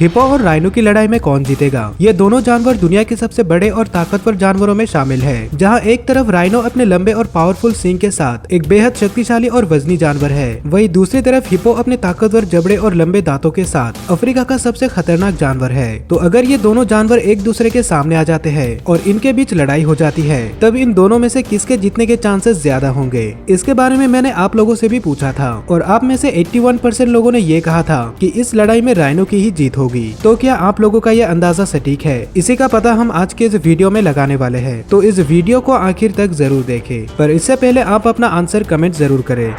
Hippo और rhino की लड़ाई में कौन जीतेगा? ये दोनों जानवर दुनिया के सबसे बड़े और ताकतवर जानवरों में शामिल है, जहाँ एक तरफ राइनो अपने लंबे और पावरफुल सींग के साथ एक बेहद शक्तिशाली और वजनी जानवर है, वहीं दूसरी तरफ हिप्पो अपने ताकतवर जबड़े और लंबे दांतों के साथ अफ्रीका का सबसे खतरनाक जानवर है। तो अगर ये दोनों जानवर एक दूसरे के सामने आ जाते हैं और इनके बीच लड़ाई हो जाती है, तब इन दोनों में से किसके जीतने के चांसेस ज्यादा होंगे? इसके बारे में मैंने आप लोगों से भी पूछा था और आप में से 81% लोगों ने ये कहा था कि इस लड़ाई में राइनो की ही जीत होगी। तो क्या आप लोगों का ये अंदाजा सटीक है? इसी का पता हम आज के इस वीडियो में लगाने वाले हैं, तो इस वीडियो को आखिर तक जरूर देखें। पर इससे पहले आप अपना आंसर कमेंट जरूर करें।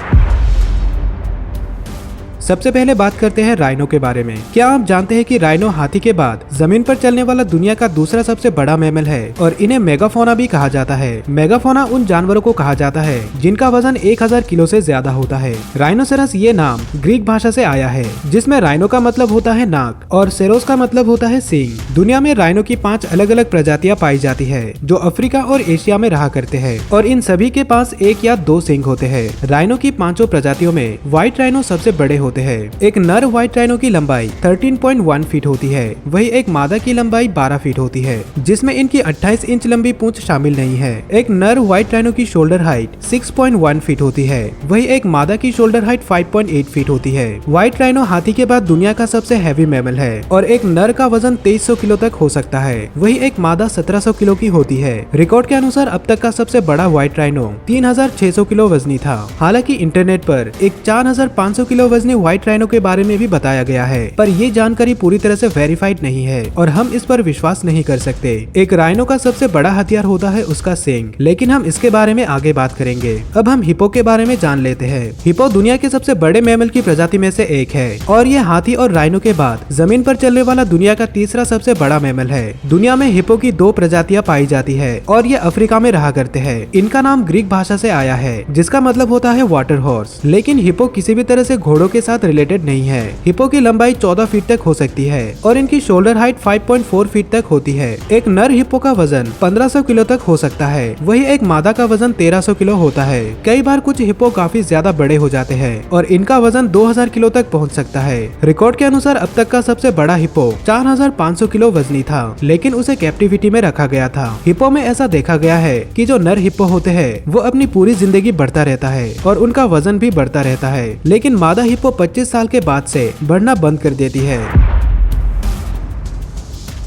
सबसे पहले बात करते हैं राइनो के बारे में। क्या आप जानते हैं कि राइनो हाथी के बाद जमीन पर चलने वाला दुनिया का दूसरा सबसे बड़ा मैमल है और इन्हें मेगाफोना भी कहा जाता है। मेगाफोना उन जानवरों को कहा जाता है जिनका वजन 1000 किलो से ज्यादा होता है। राइनोसेरस ये नाम ग्रीक भाषा से आया है, जिसमें राइनो का मतलब होता है नाक और सेरोस का मतलब होता है सींग। दुनिया में राइनो की 5 अलग अलग प्रजातियां पाई जाती है जो अफ्रीका और एशिया में रहा करते हैं और इन सभी के पास 1 या 2 सींग होते हैं। राइनो की 5 प्रजातियों में व्हाइट राइनो सबसे बड़े होते हैं। एक नर व्हाइट राइनो की लंबाई 13.1 फीट होती है, वही एक मादा की लंबाई 12 फीट होती है, जिसमें इनकी 28 इंच लंबी पूंछ शामिल नहीं है। एक नर व्हाइट राइनो की शोल्डर हाइट 6.1 फीट होती है, वही एक मादा की शोल्डर हाइट 5.8 फीट होती है। व्हाइट राइनो हाथी के बाद दुनिया का सबसे हैवी मैमल है और एक नर का वजन 2300 किलो तक हो सकता है, वही एक मादा 1700 किलो की होती है। रिकॉर्ड के अनुसार अब तक का सबसे बड़ा व्हाइट राइनो 3600 किलो वजनी था। हालांकि इंटरनेट पर एक 4500 किलो वजनी व्हाइट राइनो के बारे में भी बताया गया है, पर ये जानकारी पूरी तरह से वेरीफाइड नहीं है और हम इस पर विश्वास नहीं कर सकते। एक राइनो का सबसे बड़ा हथियार होता है उसका सींग, लेकिन हम इसके बारे में आगे बात करेंगे। अब हम हिप्पो के बारे में जान लेते हैं। हिप्पो दुनिया के सबसे बड़े मैमल की प्रजाति में से एक है और ये हाथी और राइनो के बाद जमीन पर चलने वाला दुनिया का तीसरा सबसे बड़ा मैमल है। दुनिया में हिप्पो की 2 प्रजातियां पाई जाती है और ये अफ्रीका में रहा करते हैं। इनका नाम ग्रीक भाषा से आया है, जिसका मतलब होता है वाटर हॉर्स। लेकिन हिप्पो किसी भी तरह से घोड़ों के साथ रिलेटेड नहीं है। हिप्पो की लंबाई 14 फीट तक हो सकती है और इनकी शोल्डर हाइट 5.4 फीट तक होती है। एक नर हिप्पो का वजन 1500 किलो तक हो सकता है, वही एक मादा का वजन 1300 किलो होता है। कई बार कुछ हिप्पो काफी ज्यादा बड़े हो जाते हैं और इनका वजन 2000 किलो तक पहुंच सकता है। रिकॉर्ड के अनुसार अब तक का सबसे बड़ा हिप्पो 4500 किलो वजनी था, लेकिन उसे कैप्टिविटी में रखा गया था। हिप्पो में ऐसा देखा गया है कि जो नर हिप्पो होते हैं वो अपनी पूरी जिंदगी बढ़ता रहता है और उनका वजन भी बढ़ता रहता है, लेकिन मादा हिप्पो 25 साल के बाद से बढ़ना बंद कर देती है।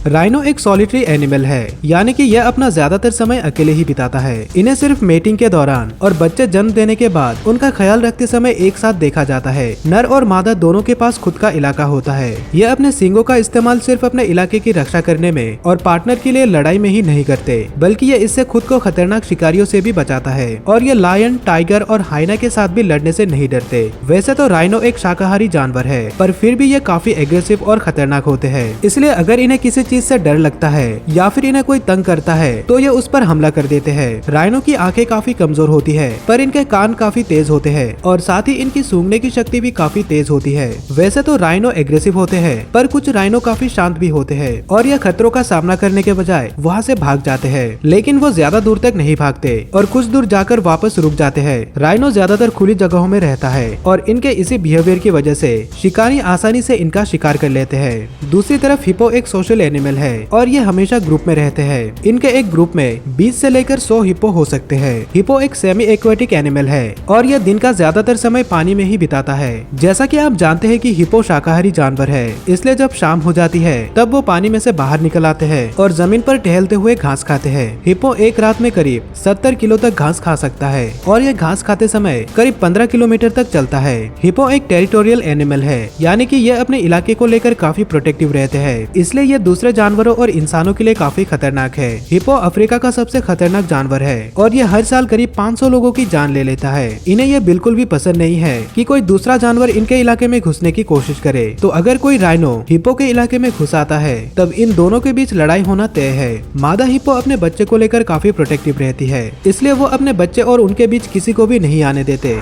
राइनो एक सॉलिटरी एनिमल है, यानी कि यह अपना ज्यादातर समय अकेले ही बिताता है। इन्हें सिर्फ मेटिंग के दौरान और बच्चे जन्म देने के बाद उनका ख्याल रखते समय एक साथ देखा जाता है। नर और मादा दोनों के पास खुद का इलाका होता है। यह अपने सींगों का इस्तेमाल सिर्फ अपने इलाके की रक्षा करने में और पार्टनर के लिए लड़ाई में ही नहीं करते, बल्कि ये इससे खुद को खतरनाक शिकारियों से भी बचाता है और ये लायन, टाइगर और हाइना के साथ भी लड़ने से नहीं डरते। वैसे तो राइनो एक शाकाहारी जानवर है, पर फिर भी ये काफी एग्रेसिव और खतरनाक होते हैं। इसलिए अगर इन्हें किसी चीज से डर लगता है या फिर इन्हें कोई तंग करता है तो ये उस पर हमला कर देते हैं। राइनो की आंखें काफी कमजोर होती है, पर इनके कान काफी तेज होते हैं और साथ ही इनकी सूंघने की शक्ति भी काफी तेज होती है। वैसे तो राइनो एग्रेसिव होते हैं, पर कुछ राइनो काफी शांत भी होते हैं और ये खतरों का सामना करने के बजाय वहाँ से भाग जाते हैं। लेकिन वो ज्यादा दूर तक नहीं भागते और कुछ दूर जाकर वापस रुक जाते हैं। राइनो ज्यादातर खुली जगहों में रहता है और इनके इसी बिहेवियर की वजह से शिकारी आसानी से इनका शिकार कर लेते हैं। दूसरी तरफ हिप्पो एक सोशल एनिमल है और ये हमेशा ग्रुप में रहते हैं। इनके एक ग्रुप में 20 से लेकर 100 हिप्पो हो सकते हैं। हिप्पो एक सेमी एक्वेटिक एनिमल है और यह दिन का ज्यादातर समय पानी में ही बिताता है। जैसा कि आप जानते हैं कि हिप्पो शाकाहारी जानवर है, इसलिए जब शाम हो जाती है तब वो पानी में से बाहर निकल आते हैं और जमीन पर टहलते हुए घास खाते हैं। हिप्पो एक रात में करीब 70 किलो तक घास खा सकता है और यह घास खाते समय करीब 15 किलोमीटर तक चलता है। हिप्पो एक टेरिटोरियल एनिमल है, यानी कि यह अपने इलाके को लेकर काफी प्रोटेक्टिव रहते हैं, इसलिए यह दूसरे जानवरों और इंसानों के लिए काफी खतरनाक है। हिप्पो अफ्रीका का सबसे खतरनाक जानवर है और ये हर साल करीब 500 लोगों की जान ले लेता है। इन्हें यह बिल्कुल भी पसंद नहीं है कि कोई दूसरा जानवर इनके इलाके में घुसने की कोशिश करे। तो अगर कोई राइनो हिप्पो के इलाके में घुस आता है तब इन दोनों के बीच लड़ाई होना तय है। मादा हिप्पो अपने बच्चे को लेकर काफी प्रोटेक्टिव रहती है, इसलिए वो अपने बच्चे और उनके बीच किसी को भी नहीं आने देते।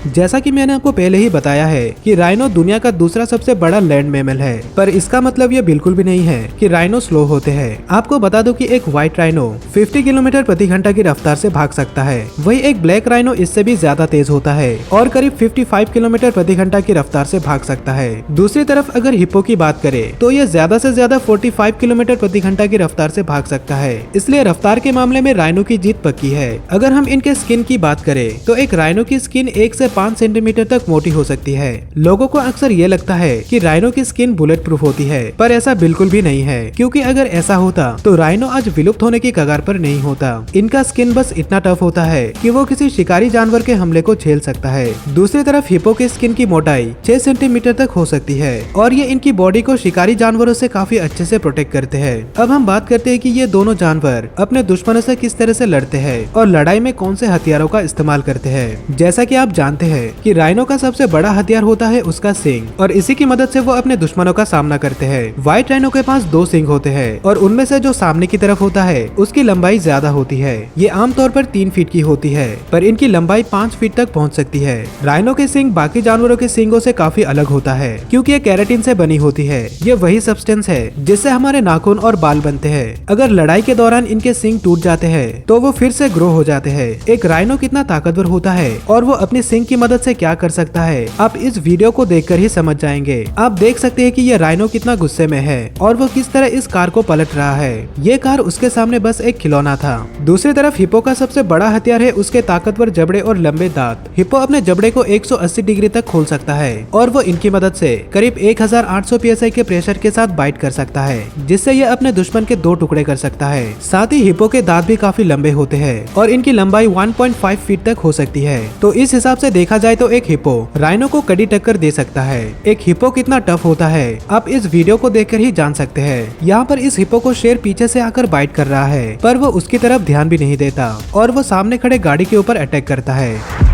जैसा कि मैंने आपको पहले ही बताया है कि राइनो दुनिया का दूसरा सबसे बड़ा लैंड मैमल है, पर इसका मतलब ये बिल्कुल भी नहीं है कि राइनो स्लो होते हैं। आपको बता दो कि एक व्हाइट राइनो 50 किलोमीटर प्रति घंटा की रफ्तार से भाग सकता है, वही एक ब्लैक राइनो इससे भी ज्यादा तेज होता है और करीब 55 किलोमीटर प्रति घंटा की रफ्तार से भाग सकता है। दूसरी तरफ अगर हिप्पो की बात करें तो ये ज्यादा से ज्यादा 45 किलोमीटर प्रति घंटा की रफ्तार से भाग सकता है, इसलिए रफ्तार के मामले में राइनो की जीत पक्की है। अगर हम इनके स्किन की बात करें तो एक राइनो की स्किन 1 से 5 सेंटीमीटर तक मोटी हो सकती है। लोगों को अक्सर ये लगता है कि राइनो की स्किन बुलेट प्रूफ होती है, पर ऐसा बिल्कुल भी नहीं है, क्योंकि अगर ऐसा होता तो राइनो आज विलुप्त होने की कगार पर नहीं होता। इनका स्किन बस इतना टफ होता है कि वो किसी शिकारी जानवर के हमले को झेल सकता है। दूसरी तरफ हिप्पो के स्किन की मोटाई 6 सेंटीमीटर तक हो सकती है और ये इनकी बॉडी को शिकारी जानवरों से काफी अच्छे से प्रोटेक्ट करते हैं। अब हम बात करते हैं कि ये दोनों जानवर अपने दुश्मनों से किस तरह से लड़ते हैं और लड़ाई में कौन से हथियारों का इस्तेमाल करते हैं। जैसा कि आप जानते हैं कि राइनो का सबसे बड़ा हथियार होता है उसका सींग, और इसी की मदद से वो अपने दुश्मनों का सामना करते हैं। व्हाइट राइनो के पास 2 सींग होते हैं और उनमें से जो सामने की तरफ होता है उसकी लंबाई ज्यादा होती है। ये आमतौर पर 3 फीट की होती है, पर इनकी लंबाई 5 फीट तक पहुंच सकती है। राइनो के सींग बाकी जानवरों के सींगों से काफी अलग होता है, क्योंकि ये केराटिन से बनी होती है। ये वही सब्सटेंस है जिससे हमारे नाखून और बाल बनते हैं। अगर लड़ाई के दौरान इनके सींग टूट जाते हैं तो वो फिर से ग्रो हो जाते हैं। एक राइनो कितना ताकतवर होता है और वो अपनी सींग की मदद से क्या कर सकता है, आप इस वीडियो को देखकर ही समझ जाएंगे। आप देख सकते हैं कि ये राइनो कितना गुस्से में है और वो किस तरह इस कार को पलट रहा है। ये कार उसके सामने बस एक खिलौना था। दूसरी तरफ हिप्पो का सबसे बड़ा हथियार है उसके ताकतवर जबड़े और लंबे दांत। हिप्पो अपने जबड़े को 180 डिग्री तक खोल सकता है और वो इनकी मदद से करीब 1800 psi के प्रेशर के साथ बाइट कर सकता है, जिससे ये अपने दुश्मन के 2 टुकड़े कर सकता है। साथ ही हिप्पो के दांत भी काफी लंबे होते हैं और इनकी लंबाई 1.5 फीट तक हो सकती है। तो इस हिसाब से देखा जाए तो एक हिप्पो राइनो को कड़ी टक्कर दे सकता है। एक हिप्पो कितना टफ होता है आप इस वीडियो को देखकर ही जान सकते हैं। यहाँ पर इस हिप्पो को शेर पीछे से आकर बाइट कर रहा है, पर वो उसकी तरफ ध्यान भी नहीं देता और वो सामने खड़े गाड़ी के ऊपर अटैक करता है।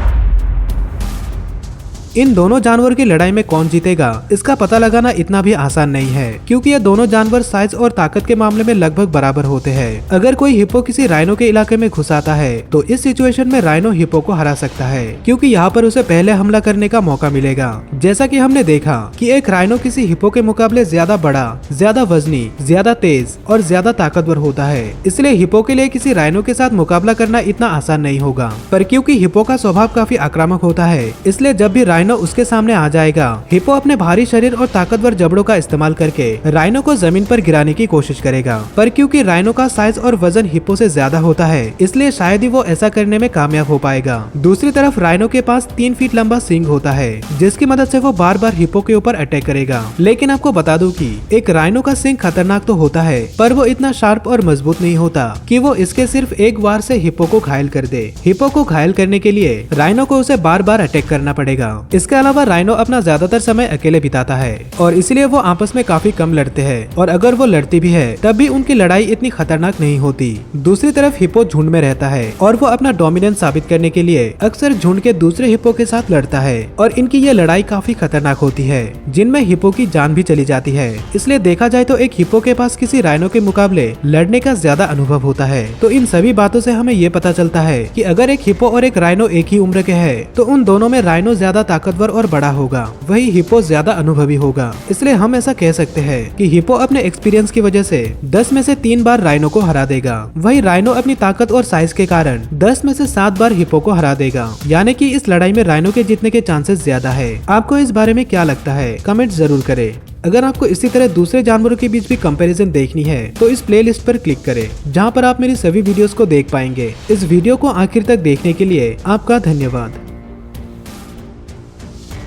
इन दोनों जानवरों की लड़ाई में कौन जीतेगा इसका पता लगाना इतना भी आसान नहीं है, क्योंकि ये दोनों जानवर साइज और ताकत के मामले में लगभग बराबर होते हैं। अगर कोई हिप्पो किसी राइनो के इलाके में घुस आता है तो इस सिचुएशन में राइनो हिप्पो को हरा सकता है, क्योंकि यहाँ पर उसे पहले हमला करने का मौका मिलेगा। जैसा कि हमने देखा कि एक राइनो किसी हिप्पो के मुकाबले ज्यादा बड़ा, ज्यादा वजनी, ज्यादा तेज और ज्यादा ताकतवर होता है, इसलिए हिप्पो के लिए किसी राइनो के साथ मुकाबला करना इतना आसान नहीं होगा। पर क्योंकि हिप्पो का स्वभाव काफी आक्रामक होता है, इसलिए जब भी राइनो उसके सामने आ जाएगा, हिप्पो अपने भारी शरीर और ताकतवर जबड़ों का इस्तेमाल करके राइनो को जमीन पर गिराने की कोशिश करेगा। पर क्योंकि राइनो का साइज और वजन हिप्पो से ज्यादा होता है, इसलिए शायद ही वो ऐसा करने में कामयाब हो पाएगा। दूसरी तरफ राइनो के पास 3 फीट लंबा सींग होता है, जिसकी मदद से वो बार बार हिप्पो के ऊपर अटैक करेगा। लेकिन आपको बता दूं कि एक राइनो का सींग खतरनाक तो होता है, पर वो इतना शार्प और मजबूत नहीं होता कि वो इसके सिर्फ एक वार से हिप्पो को घायल कर दे। हिप्पो को घायल करने के लिए राइनो को उसे बार बार अटैक करना पड़ेगा। इसके अलावा राइनो अपना ज्यादातर समय अकेले बिताता है और इसलिए वो आपस में काफी कम लड़ते हैं, और अगर वो लड़ती भी है तब भी उनकी लड़ाई इतनी खतरनाक नहीं होती। दूसरी तरफ हिप्पो झुंड में रहता है और वो अपना डोमिनेंस साबित करने के लिए अक्सर झुंड के दूसरे हिप्पो के साथ लड़ता है, और इनकी ये लड़ाई काफी खतरनाक होती है, जिनमें हिप्पो की जान भी चली जाती है। इसलिए देखा जाए तो एक हिप्पो के पास किसी राइनो के मुकाबले लड़ने का ज्यादा अनुभव होता है। तो इन सभी बातों से हमें ये पता चलता है कि अगर एक हिप्पो और एक राइनो एक ही उम्र के हैं, तो उन दोनों में राइनो ज्यादा ताकतवर और बड़ा होगा, वही हिप्पो ज्यादा अनुभवी होगा। इसलिए हम ऐसा कह सकते हैं कि हिप्पो अपने एक्सपीरियंस की वजह से 10 में से 3 बार राइनो को हरा देगा, वही राइनो अपनी ताकत और साइज के कारण 10 में से 7 बार हिप्पो को हरा देगा। यानी कि इस लड़ाई में राइनो के जीतने के चांसेस ज्यादा है। आपको इस बारे में क्या लगता है, कमेंट जरूर करें। अगर आपको इसी तरह दूसरे जानवरों के बीच भी कंपैरिजन देखनी है तो इस प्लेलिस्ट पर क्लिक करें, जहां पर आप मेरी सभी वीडियोस को देख पाएंगे। इस वीडियो को आखिर तक देखने के लिए आपका धन्यवाद।